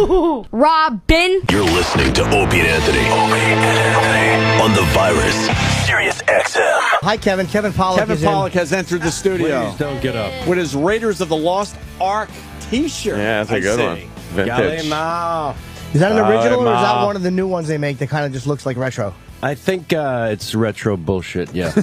Robin. You're listening to Opie and Anthony. Opie and Anthony. On the virus. Sirius-XM. Hi, Kevin. Kevin Pollak Kevin is Pollak has entered the studio. Please don't get up. With his Raiders of the Lost Ark t-shirt. Yeah, that's a good one. Vintage. Is that an original, or is that one of the new ones they make that kind of just looks like retro? I think it's retro bullshit, yeah.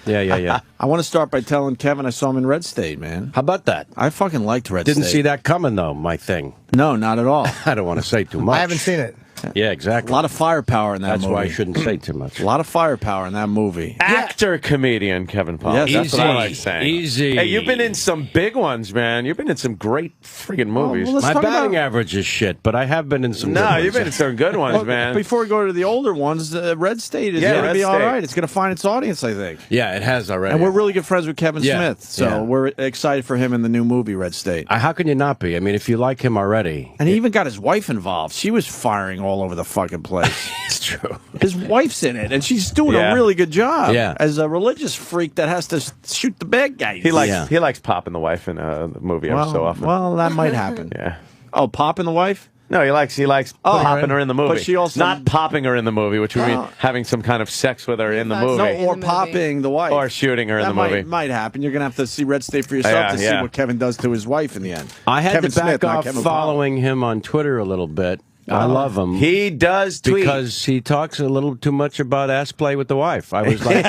Yeah. I want to start by telling Kevin I saw him in Red State, man. How about that? I fucking liked Red State. Didn't see that coming, though, my thing. No, not at all. I don't want to say too much. I haven't seen it. Yeah, exactly. A lot of firepower in that That's movie. why I shouldn't say too much. A lot of firepower in that movie. Actor, comedian Kevin Pollak. Yes, That's what I like Easy, saying. easy. Hey, you've been in some big ones, man. You've been in some great friggin' movies. well, let's My talk batting about- average is shit, but I have been in some good No, ones. you've been in some good ones, Well, man. Before we go to the older ones, Red State is Yeah, going to Red be all State. right. It's going to find its audience, I think. Yeah, it has already. And we're really good friends with Kevin Yeah, Smith, so yeah. we're excited for him in the new movie, Red State. How can you not be? I mean, if you like him already. And he even got his wife involved. She was firing all over the fucking place. It's true. His wife's in it, and she's doing Yeah. a really good job. Yeah. As a religious freak that has to shoot the bad guys. he likes Yeah. he likes popping the wife in the movie every so often. Well, that might happen. Yeah. Oh, popping the wife? No, he likes popping her in the movie. But she also- not popping her in the movie, which would mean having some kind of sex with her in the movie. No, In or the movie. popping the wife. Or shooting her in that the movie. might happen. You're going to have to see Red State for yourself Yeah, to see yeah. what Kevin does to his wife in the end. I had Kevin to back Smith, not off Kevin following him on Twitter a little bit. I love him. He does tweet. Because he talks a little too much about ass play with the wife. I was like,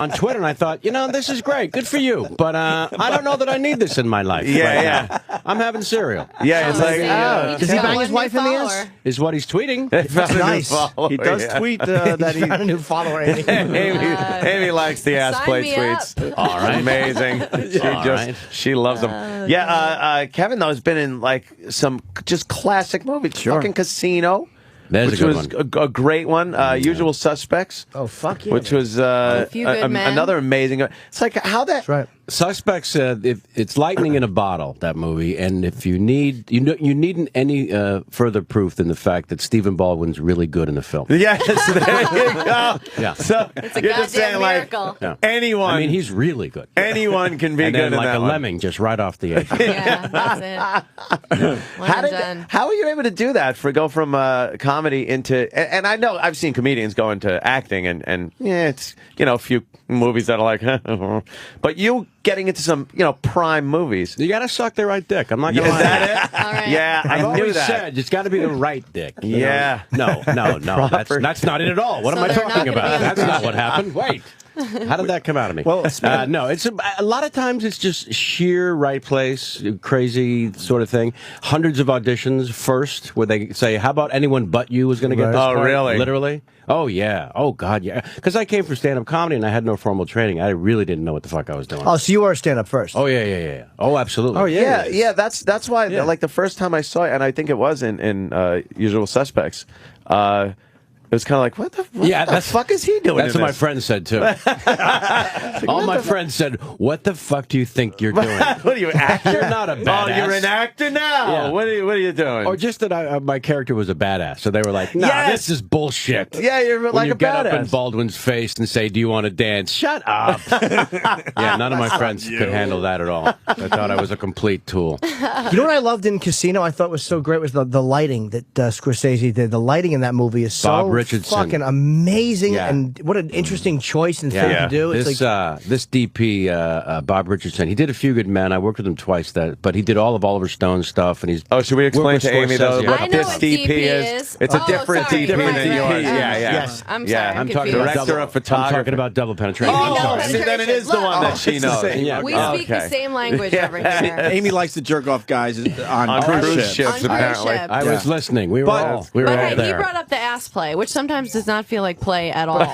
on Twitter, and I thought, this is great, good for you, but I don't know that I need this in my life. Yeah, right now. I'm having cereal. Yeah, it's like, Does he bang his wife in the ass? Is what he's tweeting. That's nice. He does tweet that he... Got a new follower. Amy likes the ass Sign play me tweets. up. All right. Amazing. She loves them. Kevin though has been in like some just classic movies. Sure. Fucking Casino. There's which a good was one. a great one. Usual Suspects. Oh, fuck yeah. Which was Few Good Men. another amazing. It's like how that. That's right. Suspects, it's lightning in a bottle, that movie, and if you need, you needn't any further proof than the fact that Stephen Baldwin's really good in the film. Yes, there you go. Yeah. So It's a you're just saying goddamn miracle. Yeah. anyone. I mean, he's really good. anyone can be And good then in like that a one. lemming, just right off the edge. Yeah, that's it. How are you able to do that? Go from comedy into, and I know I've seen comedians go into acting, and yeah, it's a few movies that are like, but you getting into some prime movies. You got to suck the right dick. I'm not going to Is lie. that it? All right. Yeah, I've I knew always that. said it's got to be the right dick. you know? Yeah. No. That's not it at all. What So am I they're not talking gonna be about? on the That's not cruise what happened. Wait. How did that come out of me? Well, no, it's a lot of times it's just sheer right place, crazy sort of thing. Hundreds of auditions first where they say, how about anyone but you is going to get Right. this Oh, part? really? Literally? Oh, yeah. Oh, God, yeah. Because I came from stand-up comedy and I had no formal training. I really didn't know what the fuck I was doing. Oh, so you were a stand-up first. Oh, yeah. Oh, absolutely. Oh, yeah. Yeah. That's why. Yeah. Like the first time I saw it, and I think it was in Usual Suspects. It was kind of like, what the fuck is he doing? That's in what my this? friend said, too. All my friends said, what the fuck do you think you're doing? What are you, actor? You're not a badass. Oh, you're an actor now. Yeah. What are you doing? Or just that my character was a badass. So they were like, nah, Yes! this is bullshit. Yeah, you're When like you a get up in badass. Baldwin's face and say, do you want to dance? Shut up. Yeah, none of my friends could handle that at all. I thought I was a complete tool. You know what I loved in Casino? I thought was so great was the lighting that Scorsese did. The lighting in that movie is so Bob Richardson. fucking amazing, Yeah. and what an interesting choice and thing Yeah, to do. It's this like this DP Bob Richardson, he did A Few Good Men. I worked with him twice, but he did all of Oliver Stone's stuff, and he's. Oh, should we explain worked to with Amy though Scorsese. I what know this what DP DP is? is. It's a Oh, different sorry. DP Different than DP. yours. Yeah. Yes. I'm sorry. Yeah. I'm I'm talking confused. about Director of photography. I'm talking about double penetration. Oh, I'm sorry. see, then it is the one that she it's the knows. same. Yeah. We Oh, speak the okay. same language over here. Amy likes to jerk off guys on On cruise cruise ships, On cruise apparently. ships. I was listening. We were But- all we were But all hey, he there. brought up the ass play, which sometimes does not feel like play at all.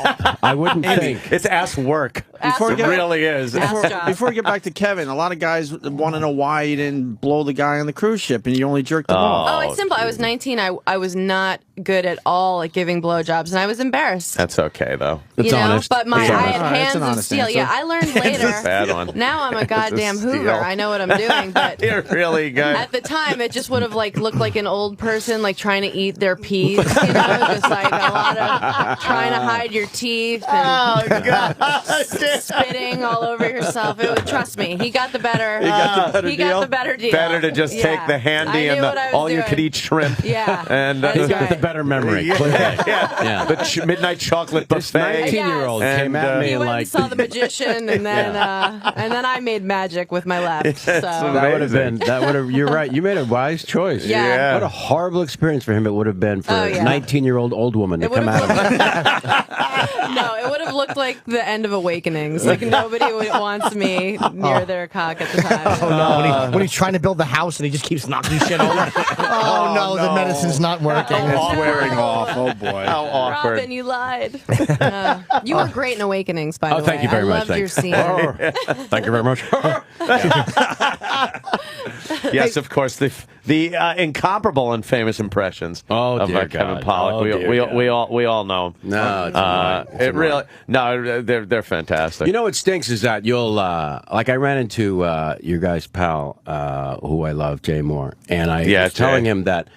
I wouldn't think. It's ass work. Ass It job. really is. Ass job. Before we get back to Kevin, a lot of guys want to know why you didn't blow the guy on the cruise ship and you only jerked him off. Oh, it's simple. I was 19. I was not good at all at giving blowjobs, and I was embarrassed. That's okay though. It's honest. But I It's had honest. All right, that's hands an of honest steel. answer. Yeah, I learned later. Bad one. Now I'm a goddamn steal. Hoover. I know what I'm doing, but You're really good. at the time it just would have like looked like an old person like trying to eat their peas. You know, just like a lot of trying to hide your teeth. And Oh God! spitting all over yourself. Trust me, he got the better. He got the better deal? Better to just take the handy and the all-you-could-eat shrimp. Yeah, and he's got the better memory. Yeah. The midnight chocolate buffet. This 19-year-old came at me he and went like and saw the magician, and then I made magic with my left. So that would have been. You're right. You made a wise choice. Yeah. What a horrible experience for him it would have been for a 19-year-old old woman to come out of it. No, it would have looked like the end of Awakenings. Like nobody wants me near their cock at the time. Oh no! When he's trying to build the house and he just keeps knocking shit over. Oh no! The medicine's not working. It's wearing off. Oh boy! How awkward! Robin, you lied. You were great in Awakenings, by the way. Thank you very much. I loved your scene. Thank you very much. Yes, of course. The incomparable and famous impressions of Kevin Pollak. We all know him. No, they're fantastic. You know what stinks is that you'll like I ran into your guy's pal who I love, Jay Moore, and I was telling him that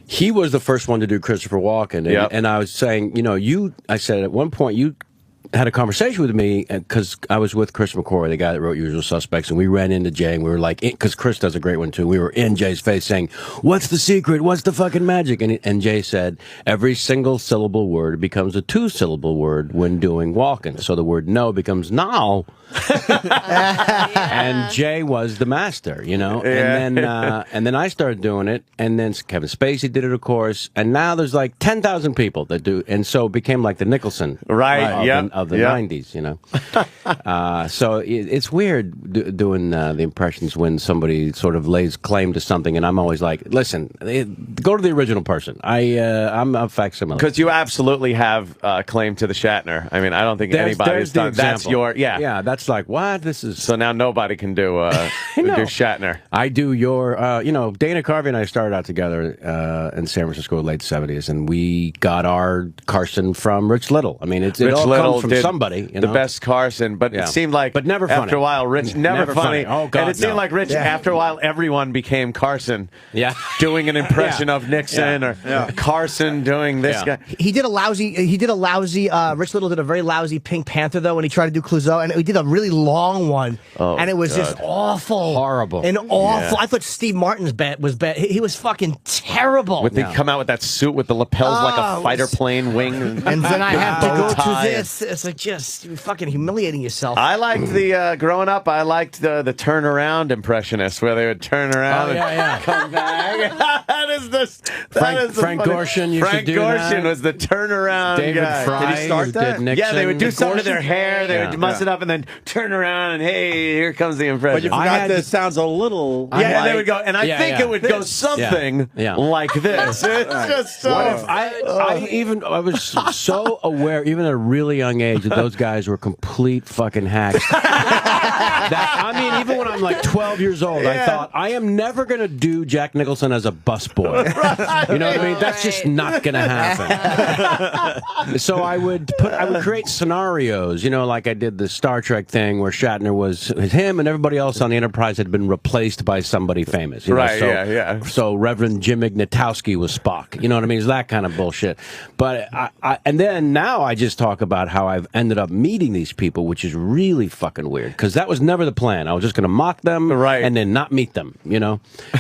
he was the first one to do Christopher Walken, and I was saying, I said at one point you had a conversation with me because I was with Chris McCoy, the guy that wrote Usual Suspects, and we ran into Jay, and we were like, because Chris does a great one too, we were in Jay's face saying, what's the secret? What's the fucking magic? And Jay said, every single syllable word becomes a two-syllable word when doing Walken. So the word no becomes now. And Jay was the master, and then I started doing it, and then Kevin Spacey did it, of course, and now there's like 10,000 people that do, and so it became like the Nicholson of the 90s, so it's weird doing the impressions when somebody sort of lays claim to something, and I'm always like, listen, go to the original person. I'm a facsimile. Because you absolutely have claim to the Shatner. I mean, I don't think anybody's done. That's your that's like, what? This is so now nobody can do do Shatner. I do your Dana Carvey and I started out together in San Francisco in the late 70s, and we got our Carson from Rich Little. I mean, it all comes from somebody. The best Carson, but it seemed like never funny. After a while, Rich never funny. Oh God, and it seemed like Rich after a while everyone became Carson. Yeah, doing an impression of Nixon or Carson doing this guy. He did a lousy. Rich Little did a very lousy Pink Panther though when he tried to do Clouseau, and he did a really long one, and it was just awful, horrible, and awful. I thought Steve Martin's bet was bad. He was fucking terrible. They come out with that suit with the lapels like a fighter plane wing, and then I have to go to this. It's like just fucking humiliating yourself. I liked the growing up. I liked the turnaround impressionist where they would turn around and come back. That is this. Frank Gorshin. Frank Gorshin was the turnaround David guy. Fry, Did he start that? Nixon. Yeah, they would do something to their hair. They would muss it up and then turn around and hey, here comes the impression. But you forgot this sounds a little. And they would go, and I think it would go something like this. It's just so. What if I was so aware, even at a really young age, that those guys were complete fucking hacks. Even when I'm like 12 years old, I thought, I am never going to do Jack Nicholson as a busboy. You know what I mean? That's just not going to happen. So I would create scenarios, like I did the Star Trek thing where Shatner was him and everybody else on the Enterprise had been replaced by somebody famous. So Reverend Jim Ignatowski was Spock. You know what I mean? It's that kind of bullshit. But and then now I just talk about how I've ended up meeting these people, which is really fucking weird because that was never the plan. I was just going to mock them and then not meet them,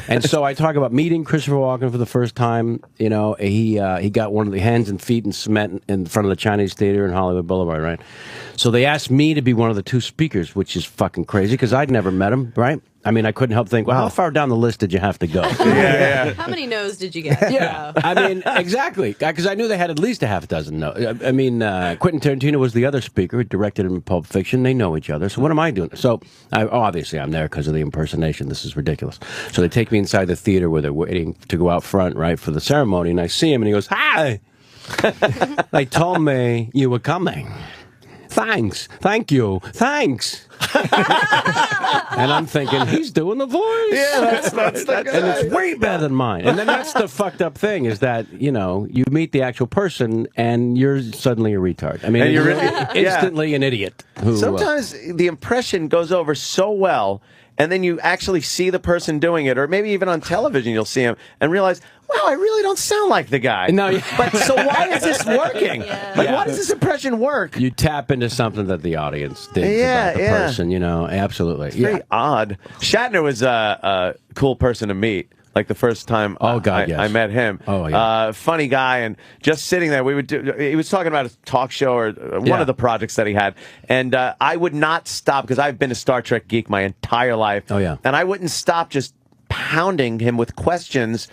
And so I talk about meeting Christopher Walken for the first time. He got one of the hands and feet in cement in front of the Chinese Theater in Hollywood Boulevard, right? So they asked me to be one of the two speakers, which is fucking crazy because I'd never met him, right? I mean, I couldn't help think, well, how far down the list did you have to go? How many no's did you get? I mean, exactly. Because I knew they had at least a half dozen no's. I mean, Quentin Tarantino was the other speaker who directed him in Pulp Fiction. They know each other. So what am I doing? So obviously I'm there because of the impersonation. This is ridiculous. So they take me inside the theater where they're waiting to go out front, right, for the ceremony. And I see him and he goes, hi. They told me you were coming. Thanks. Thank you. Thanks. And I'm thinking, he's doing the voice. Yeah, that's and it's way better than mine. And then that's the fucked up thing is that, you meet the actual person and you're suddenly a retard. I mean, and you're instantly an idiot. Who, sometimes the impression goes over so well and then you actually see the person doing it, or maybe even on television you'll see him and realize, wow, I really don't sound like the guy. No, but so why is this working? Why does this impression work? You tap into something that the audience did about the person, you know, absolutely. It's very odd. Shatner was a cool person to meet. Like the first time I met him. Oh, yeah. Funny guy, and just sitting there, he was talking about a talk show or one of the projects that he had, and I would not stop, because I've been a Star Trek geek my entire life. Oh, yeah. And I wouldn't stop just pounding him with questions,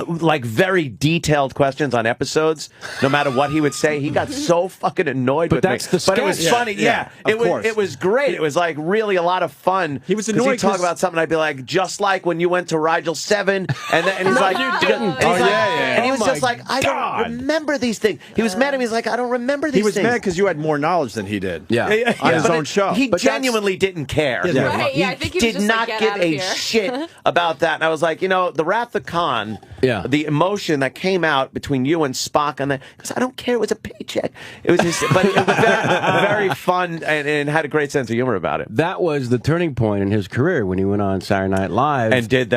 like very detailed questions on episodes. No matter what he would say, he got so fucking annoyed with me. But it was funny. It was great. It was like really a lot of fun. He was annoyed. He'd talk about something. I'd be like, just like when you went to Rigel 7, and he's like, you didn't. And he was just like, I don't remember these things. He was mad at me. He's like, I don't remember these things. He was mad because you had more knowledge than he did. Yeah. On his own show. He genuinely didn't care. Right, I think he was did just not like, give get a out of shit about that. And I was like, the Wrath of Khan, the emotion that came out between you and Spock on that, because I don't care, it was a paycheck. It was just, but it was very fun, and had a great sense of humor about it. That was the turning point in his career when he went on Saturday Night Live and did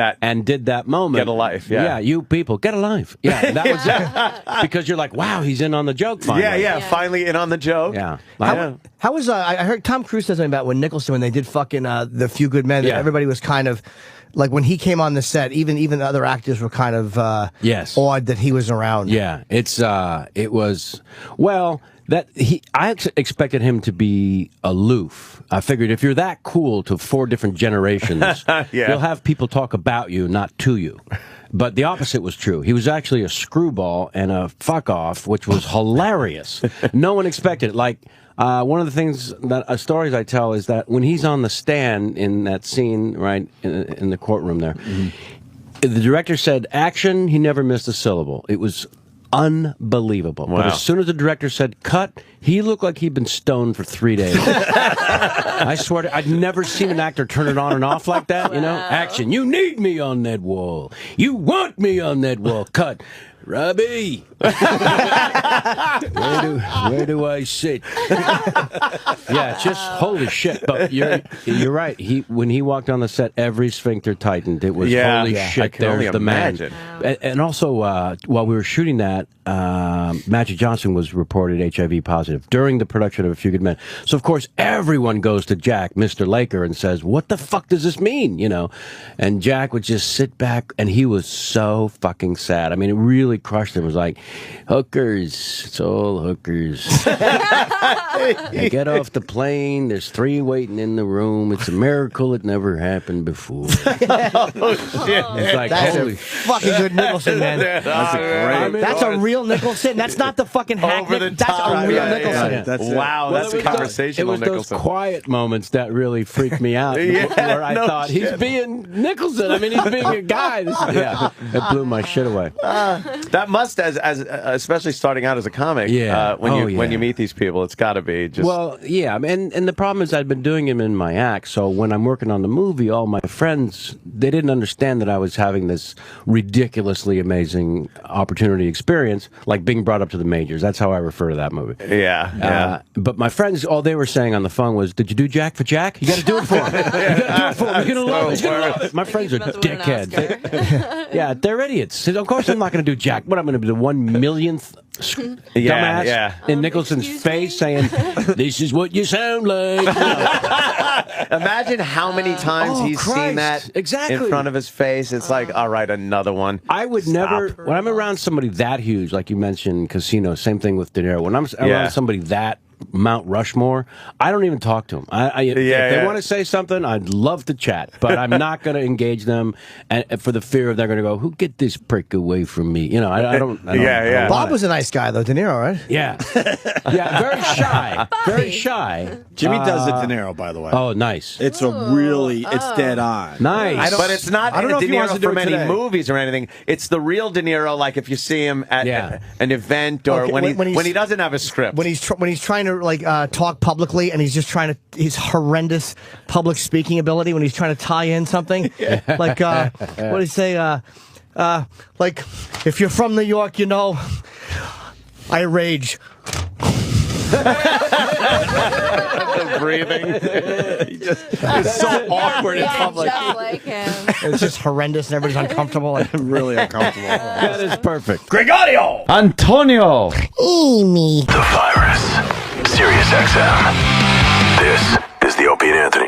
that moment. Get a life. Yeah, you people get a life. Yeah, that was it. Because you're like, wow, he's in on the joke finally. Finally in on the joke. Yeah. How was I heard Tom Cruise said something about when Nicholson, when they did fucking The Few Good Men, that everybody was kind of like, when he came on the set, even the other actors were kind of awed that he was around. Yeah, it was, well, I expected him to be aloof. I figured if you're that cool to 4 different generations, you'll have people talk about you, not to you. But the opposite was true. He was actually a screwball and a fuck off, which was hilarious. No one expected it. Like, one of the things that stories I tell is that when he's on the stand in that scene, right, in the courtroom there, the director said action, he never missed a syllable. It was unbelievable. Wow. But as soon as the director said cut, he looked like he'd been stoned for 3 days. I swear I'd never seen an actor turn it on and off like that, you know? Action, you need me on that wall. You want me on that wall. Cut. Robbie, where do I sit? Yeah, just holy shit. But you're right. When he walked on the set, every sphincter tightened. It was holy shit. I can only imagine. And also, while we were shooting that, Magic Johnson was reported HIV positive during the production of A Few Good Men. So of course everyone goes to Jack, Mr. Laker, and says, "What the fuck does this mean?" You know, and Jack would just sit back, and he was so fucking sad. I mean, it really crushed him. It was like, hookers, it's all hookers. You get off the plane, there's 3 waiting in the room. It's a miracle it never happened before. Oh shit! It's like, That's holy a fucking good Nicholson, man. That's a great. That's a real Nicholson. That's not the fucking hack. Over the That's top. a real Nicholson. Yeah, that's wow, Well, that's it was conversational It was Nicholson. those quiet moments that really freaked me out. Where I thought, he's being Nicholson. I mean, he's being a guy. It blew my shit away. That must, as especially starting out as a comic, when you meet these people, it's got to be just. Well, yeah, and the problem is I'd been doing him in my act, so when I'm working on the movie, all my friends, they didn't understand that I was having this ridiculously amazing opportunity experience, like being brought up to the majors. That's how I refer to that movie. Yeah. But my friends, all they were saying on the phone was, "Did you do Jack for Jack? You got to do it for him. You got to do it for him. You're gonna love it. You're gonna love it." My friends are dickheads. Yeah, they're idiots. Of course, I'm not going to do Jack. What, I'm going to be the 1 millionth dumbass in Nicholson's face saying, "This is what you sound like." Imagine how many times he's seen that in front of his face. It's like, all right, another one. I would never, when I'm around somebody that huge, like you mentioned, Casino, same thing with De Niro. When I'm around somebody that Mount Rushmore, I don't even talk to them. If they want to say something, I'd love to chat, but I'm not going to engage them, and for the fear of they're going to go, "Who get this prick away from me?" You know, I don't. Bob was a nice guy though, De Niro, right? Yeah, very shy, very shy. Jimmy does the De Niro, by the way. Oh, nice. It's it's dead on. Nice. But it's not I don't know De if he wants Niro to do from it any today. movies or anything. It's the real De Niro, like if you see him at an event or when he doesn't have a script. When he's trying to talk publicly, and he's just trying to his horrendous public speaking ability when he's trying to tie in something. Like what do you say? Like, if you're from New York, you know, I rage. The breathing. It's so awkward in public. Just like him. It's just horrendous and everybody's uncomfortable. Really uncomfortable. That is perfect. Gregorio. Antonio. Amy. The virus. Sirius-XM. This is the Opie and Anthony